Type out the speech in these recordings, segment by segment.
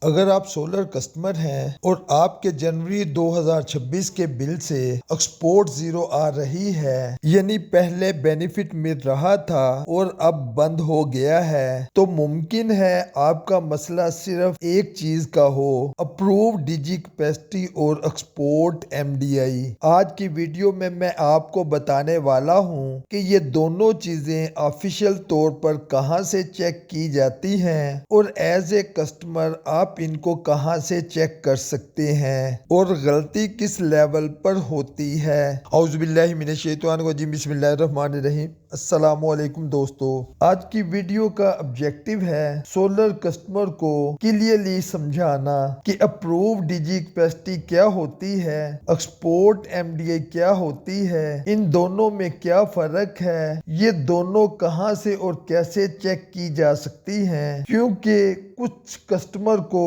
اگر آپ solar customer ہیں اور آپ کے جنوری 2026 کے بل سے ایکسپورٹ زیرو آ رہی ہے، یعنی پہلے بینیفٹ مل رہا تھا اور اب بند ہو گیا ہے، تو ممکن ہے آپ کا مسئلہ صرف ایک چیز کا ہو: اپروو ڈیجی کیپیسٹی اور ایکسپورٹ MDI۔ آج کی ویڈیو میں آپ کو بتانے والا ہوں کہ یہ دونوں چیزیں آفیشیل طور پر کہاں سے چیک کی جاتی ہیں اور ایز اے کسٹمر آپ ان کو کہاں سے چیک کر سکتے ہیں اور غلطی کس لیول پر ہوتی ہے۔ اعوذ باللہ من الشیطان الرجیم، بسم اللہ الرحمن الرحیم۔ السلام علیکم دوستو، آج کی ویڈیو کا آبجیکٹیو ہے سولر کسٹمر کو کلیئرلی سمجھانا کہ اپروو ڈیجی کیپیسٹی کیا ہوتی ہے، ایکسپورٹ MDI کیا ہوتی ہے، ان دونوں میں کیا فرق ہے، یہ دونوں کہاں سے اور کیسے چیک کی جا سکتی ہیں، کیونکہ کچھ کسٹمر کو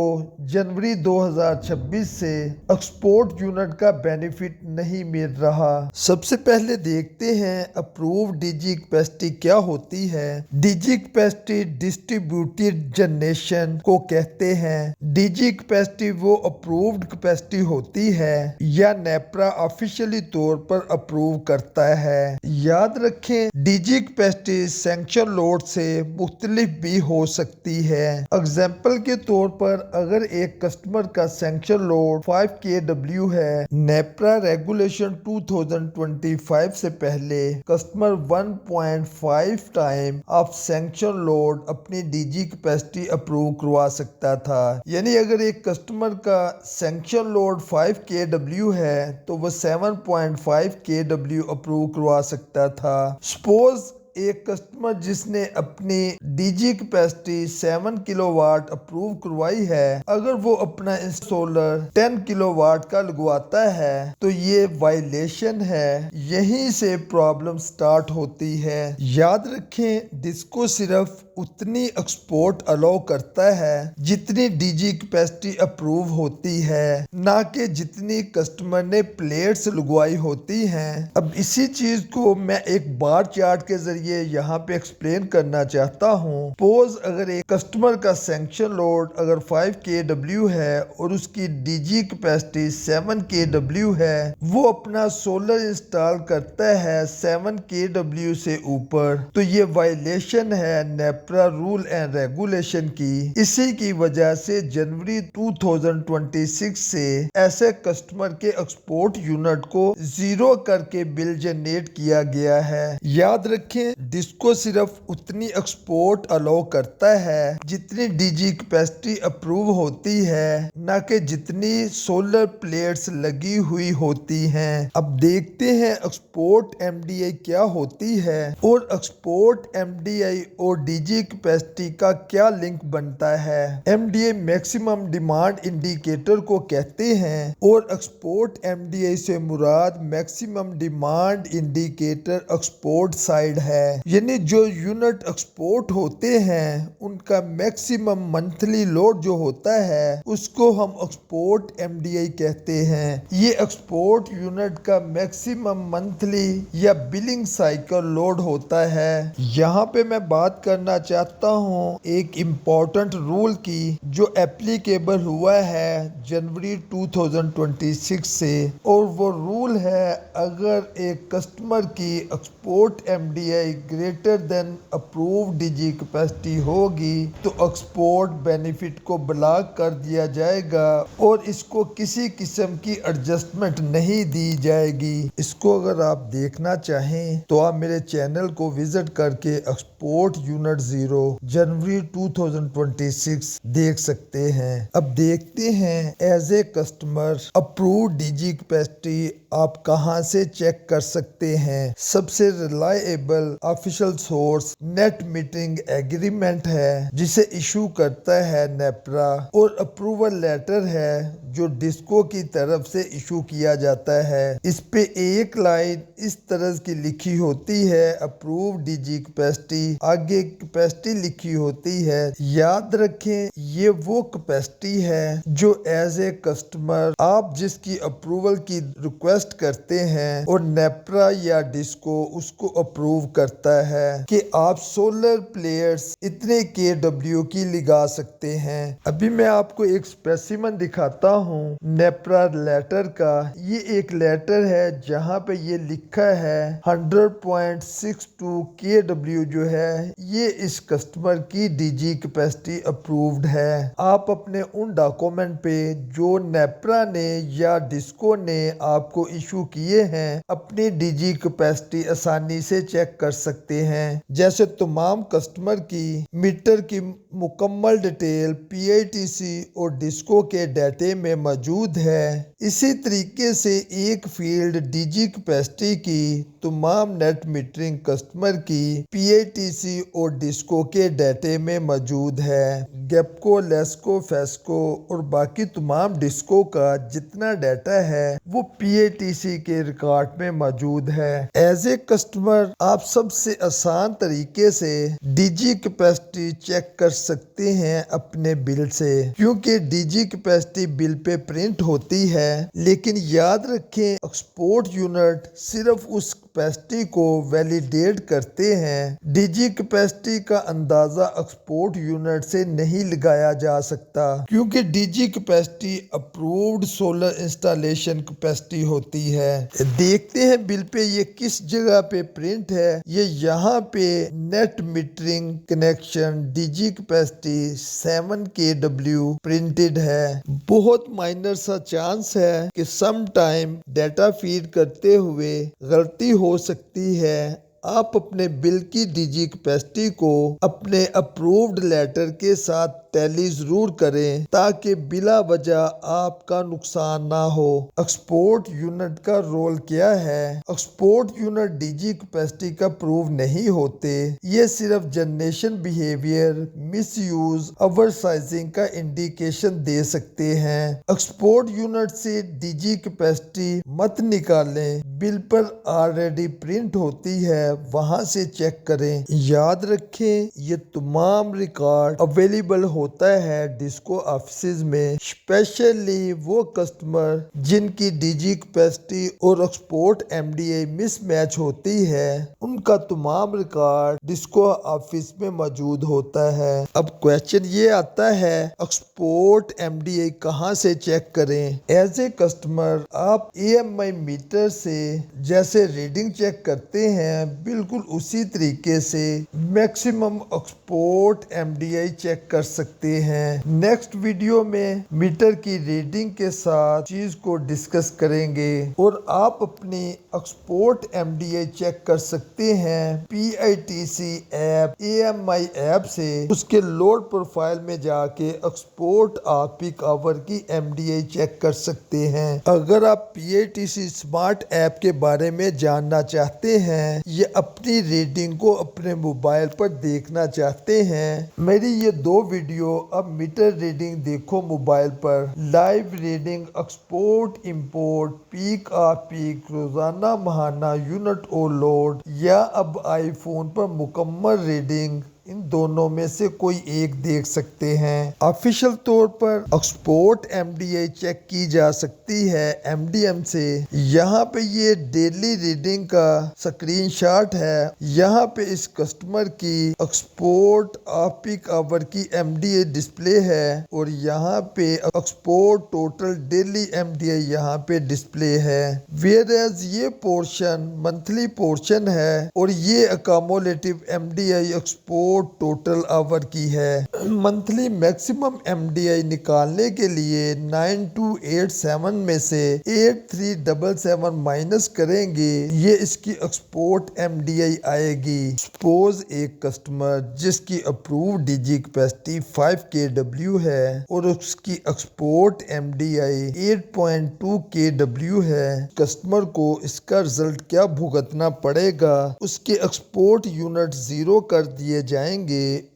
جنوری 2026 سے ایکسپورٹ یونٹ کا بینیفٹ نہیں مل رہا۔ سب سے پہلے دیکھتے ہیں اپروو ڈیجی کیپیسٹی کیا ہوتی ہے۔ ڈیجی کیپیسٹی ڈسٹریبیوٹیڈ جنریشن کو کہتے ہیں۔ ڈیجی کیپیسٹی وہ اپرووڈ کیپیسٹی ہوتی ہے یا نیپرا آفیشیلی طور پر اپروو کرتا ہے۔ یاد رکھیں، ڈیجی کیپیسٹی سینکشن لوڈ سے مختلف بھی ہو سکتی ہے۔ اگزامپل کے طور پر اگر ایک کسٹمر کا سینکشن لوڈ 5 kW ہے، نیپرا ریگولیشن 2025 سے پہلے customer 1.5 time of sanction load اپنی ڈیجی کیپیسٹی اپروو کروا سکتا تھا۔ یعنی اگر ایک کسٹمر کا سینکشن لوڈ 5 kW ہے تو وہ 7.5 kW اپروو کروا سکتا تھا۔ سپوز ایک کسٹمر جس نے اپنی ڈیجی کیپیسٹی 7 کلو واٹ اپروو کروائی ہے، اگر وہ اپنا سولر 10 کلو واٹ کا لگواتا ہے تو یہ وائلیشن ہے۔ یہیں سے پرابلم سٹارٹ ہوتی ہے۔ یاد رکھیں، ڈسکو صرف اتنی ایکسپورٹ الاؤ کرتا ہے جتنی ڈیجی کیپیسٹی اپروو ہوتی ہے، نہ کہ جتنی کسٹمر نے پلیٹس لگوائی ہوتی ہیں۔ اب اسی چیز کو میں ایک بار چارٹ کے ذریعے یہاں پہ ایکسپلین کرنا چاہتا ہوں۔ سپوز اگر ایک کسٹمر کا سینکشن لوڈ اگر 5 kW ہے اور اس کی ڈیجی کیپیسٹی 7 kW ہے، وہ اپنا سولر انسٹال کرتا ہے 7 kW سے اوپر، تو یہ وائلیشن ہے نیپرا رول اینڈ ریگولیشن کی۔ اسی کی وجہ سے جنوری 2026 سے ایسے کسٹمر کے ایکسپورٹ یونٹ کو زیرو کر کے بل جنریٹ کیا گیا ہے۔ یاد رکھیں، ڈسکو صرف اتنی ایکسپورٹ الاؤ کرتا ہے جتنی ڈیجی کیپیسٹی اپروو ہوتی ہے، نہ کہ جتنی سولر پلیٹس لگی ہوئی ہوتی ہیں۔ اب دیکھتے ہیں ایکسپورٹ MDI کیا ہوتی ہے اور ایکسپورٹ MDI اور ڈیجی کیپیسٹی کا کیا لنک بنتا ہے۔ MDI میکسیمم ڈیمانڈ انڈیکیٹر کو کہتے ہیں اور ایکسپورٹ MDI سے مراد maximum demand indicator export side ہے، یعنی جو یونٹ ایکسپورٹ ہوتے ہیں ان کا میکسیمم منتھلی لوڈ جو ہوتا ہے اس کو ہم ایکسپورٹ MDI کہتے ہیں۔ یہ ایکسپورٹ یونٹ کا میکسیمم منتھلی یا بلنگ سائیکل لوڈ ہوتا ہے۔ یہاں پہ میں بات کرنا چاہتا ہوں ایک امپورٹنٹ رول کی جو ایپلیکیبل ہوا ہے جنوری 2026 سے، اور وہ رول ہے اگر ایک کسٹمر کی export MDI greater than approved DG capacity ہوگی تو ایکسپورٹ بینیفٹ کو بلاک کر دیا جائے گا اور اس کو کسی قسم کی ایڈجسٹمنٹ نہیں دی جائے گی۔ اس کو اگر آپ دیکھنا چاہیں تو آپ میرے چینل کو وزٹ کر کے ایکسپورٹ یونٹ زیرو جنوری 2026 دیکھ سکتے ہیں۔ اب دیکھتے ہیں as a customer approved DG capacity آپ کہاں سے چیک کر سکتے ہیں۔ سب سے reliable official source net metering agreement ہے جسے ایشو کرتا ہے نیپرا، اور اپروول لیٹر ہے जो डिस्को की तरफ से इशू किया जाता है। इस पे एक लाइन इस तरह की लिखी होती है, अप्रूव डीजी कैपेसिटी, आगे कैपेसिटी लिखी होती है। याद रखें ये वो कैपेसिटी है जो एज ए कस्टमर आप जिसकी अप्रूवल की रिक्वेस्ट करते हैं और नेप्रा या डिस्को उसको अप्रूव करता है कि आप सोलर प्लेयर्स इतने KW की लगा सकते हैं। अभी मैं आपको एक स्पेसिमन दिखाता हूँ नेप्रा लेटर का। ये एक लेटर है जहाँ पे ये लिखा है 100.62 KW जो है ये इस कस्टमर की डीजी कैपेसिटी अप्रूव्ड है। आप अपने उन डॉक्यूमेंट पे जो नेप्रा ने या डिस्को ने आपको इशू किए हैं अपनी डीजी कैपेसिटी आसानी से चेक कर सकते हैं। जैसे तमाम कस्टमर की मीटर की मुकम्मल डिटेल PITC और डिस्को के डाटे में मौजूद है। इसी तरीके से एक फील्ड डीजी कैपेसिटी की तमाम नेट मीटरिंग कस्टमर की PITC और डिस्को के डाटे में मौजूद है। गेपको, लेस्को, फेस्को और बाकी तमाम डिस्को का जितना डाटा है वो PITC के रिकॉर्ड में मौजूद है। एज ए कस्टमर आप सबसे आसान तरीके से डीजी कैपेसिटी चेक कर सकते हैं अपने बिल से, क्योंकि DG capacity bill pay print होती है। लेकिन याद रखें एक्सपोर्ट यूनिट सिर्फ उस कैपेसिटी को वैलिडेट करते हैं। डीजी कैपेसिटी का अंदाजा एक्सपोर्ट यूनिट से नहीं लगाया जा सकता, क्योंकि DG capacity approved solar installation capacity होती है। देखते हैं बिल पे ये किस जगह पे प्रिंट है। ये यहाँ पे net metering connection DG capacity 7 KW printed है। बहुत माइनर सा चांस है कि सम टाइम डाटा फीड करते हुए गलती हो सकती है। आप अपने बिल की डीजी कैपेसिटी को अपने अप्रूव्ड लेटर के साथ टैली जरूर करें ताकि बिला वजह आपका नुकसान ना हो। एक्सपोर्ट यूनिट का रोल क्या है? एक्सपोर्ट यूनिट डीजी कैपेसिटी का प्रूव नहीं होते। ये सिर्फ जनरेशन बिहेवियर, मिसयूज, ओवरसाइजिंग का इंडिकेशन दे सकते हैं। एक्सपोर्ट यूनिट से डीजी कैपेसिटी मत निकालें, बिल पर ऑलरेडी प्रिंट होती है, वहां से चेक करें। याद रखें ये तमाम रिकॉर्ड अवेलेबल होता है डिस्को ऑफिस में, स्पेशली वो कस्टमर जिनकी डीजी कैपेसिटी और एक्सपोर्ट MDA मिसमैच होती है, उनका तमाम रिकॉर्ड डिस्को ऑफिस में मौजूद होता है। अब क्वेश्चन ये आता है एक्सपोर्ट MDA कहां से चेक करें? एज ए कस्टमर आप AMI मीटर से जैसे रीडिंग चेक करते हैं बिल्कुल उसी तरीके से मैक्सिमम एक्सपोर्ट MDI चेक कर सकते हैं। नेक्स्ट वीडियो में मीटर की रीडिंग के साथ चीज को डिस्कस करेंगे और आप अपनी एक्सपोर्ट MDI चेक कर सकते हैं PITC ऐप, AMI ऐप से। उसके लोड प्रोफाइल में जाके एक्सपोर्ट ऑफ पीक आवर की MDI चेक कर सकते हैं। अगर आप PITC स्मार्ट ऐप के बारे में जानना चाहते हैं या अपनी रीडिंग को अपने मोबाइल पर देखना चाहते हैं, मेरी ये 2 वीडियो अब मीटर रीडिंग देखो मोबाइल पर, live reading, export import, peak off peak, रोजाना महाना यूनिट और लोड, या अब आईफोन पर मुकम्मल रीडिंग, इन दोनों में से कोई एक देख सकते हैं। ऑफिशियल तौर पर एक्सपोर्ट MDI चेक की जा सकती है MDM से। यहाँ पे ये डेली रीडिंग का स्क्रीनशॉट है। यहाँ पे इस कस्टमर की एक्सपोर्ट ऑफ पीक आवर की MDI डिस्प्ले है और यहाँ पे एक्सपोर्ट टोटल डेली MDI यहाँ पे डिस्प्ले है। वेयरएज ये पोर्शन मंथली पोर्शन है और ये अकोमोलेटिव MDI एक्सपोर्ट टोटल आवर की है। मंथली मैक्सिमम MDI निकालने के लिए 9287 में से 8377 माइनस करेंगे, ये इसकी एक्सपोर्ट MDI आएगी। सपोज एक कस्टमर जिसकी अप्रूव डीजी कैपेसिटी 5 KW है और उसकी एक्सपोर्ट MDI 8.2 KW है, कस्टमर को इसका रिजल्ट क्या भुगतना पड़ेगा? उसके एक्सपोर्ट यूनिट 0 कर दिए जाएंगे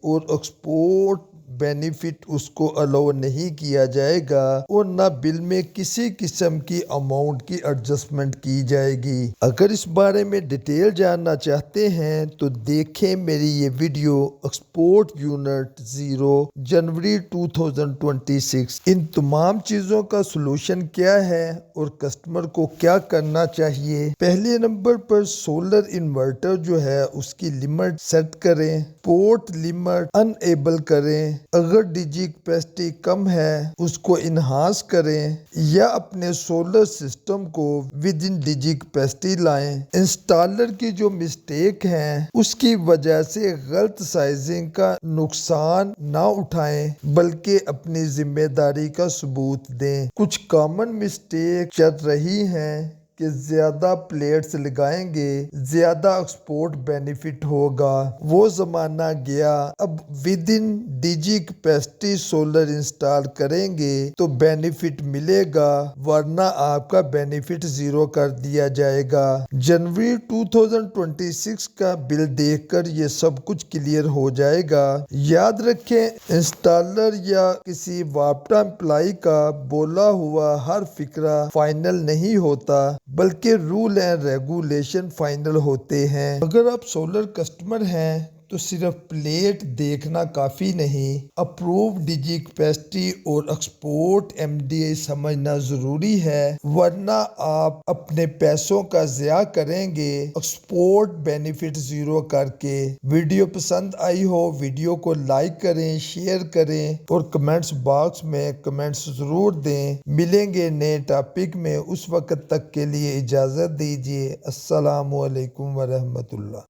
और एक्सपोर्ट बेनिफिट उसको अलाउ नहीं किया जाएगा और न बिल में किसी किस्म की अमाउंट की एडजस्टमेंट की जाएगी। अगर इस बारे में डिटेल जानना चाहते हैं तो देखें मेरी ये वीडियो एक्सपोर्ट यूनिट 0 जनवरी 2026। इन तमाम चीज़ों का सलूशन क्या है और कस्टमर को क्या करना चाहिए। पहले नंबर पर सोलर इन्वर्टर जो है उसकी लिमिट सेट करें, पोर्ट लिमिट अनएबल करें, अगर डीजी कैपेसिटी कम है उसको इनहांस करें या अपने सोलर सिस्टम को विद इन डीजी कैपेसिटी लाएं। इंस्टॉलर की जो मिस्टेक है उसकी वजह से गलत साइजिंग का नुकसान ना उठाएं बल्कि अपनी जिम्मेदारी का सबूत दें। कुछ कॉमन मिस्टेक चल रही हैं कि ज्यादा प्लेट्स लगाएंगे ज्यादा एक्सपोर्ट बेनिफिट होगा, वो जमाना गया। अब with in DG capacity solar install करेंगे तो बेनिफिट मिलेगा वरना आपका बेनिफिट जीरो कर दिया जाएगा। जनवरी 2026 का बिल देखकर ये सब कुछ क्लियर हो जाएगा। याद रखें, इंस्टॉलर या किसी वापटा एम्प्लॉय का बोला हुआ हर फिक्रा फाइनल नहीं होता बल्कि रूल एंड रेगुलेशन फाइनल होते हैं। अगर आप सोलर कस्टमर हैं तो सिर्फ प्लेट देखना काफ़ी नहीं, अप्रूव डीजी कैपेसिटी और एक्सपोर्ट एमडीए समझना ज़रूरी है वरना आप अपने पैसों का ज़िया करेंगे एक्सपोर्ट बेनिफिट ज़ीरो करके। वीडियो पसंद आई हो वीडियो को लाइक करें, शेयर करें और कमेंट्स बॉक्स में कमेंट्स ज़रूर दें। मिलेंगे नए टॉपिक में, उस वक्त तक के लिए इजाज़त दीजिए। अस्सलामु अलैकुम वरहमतुल्लाह।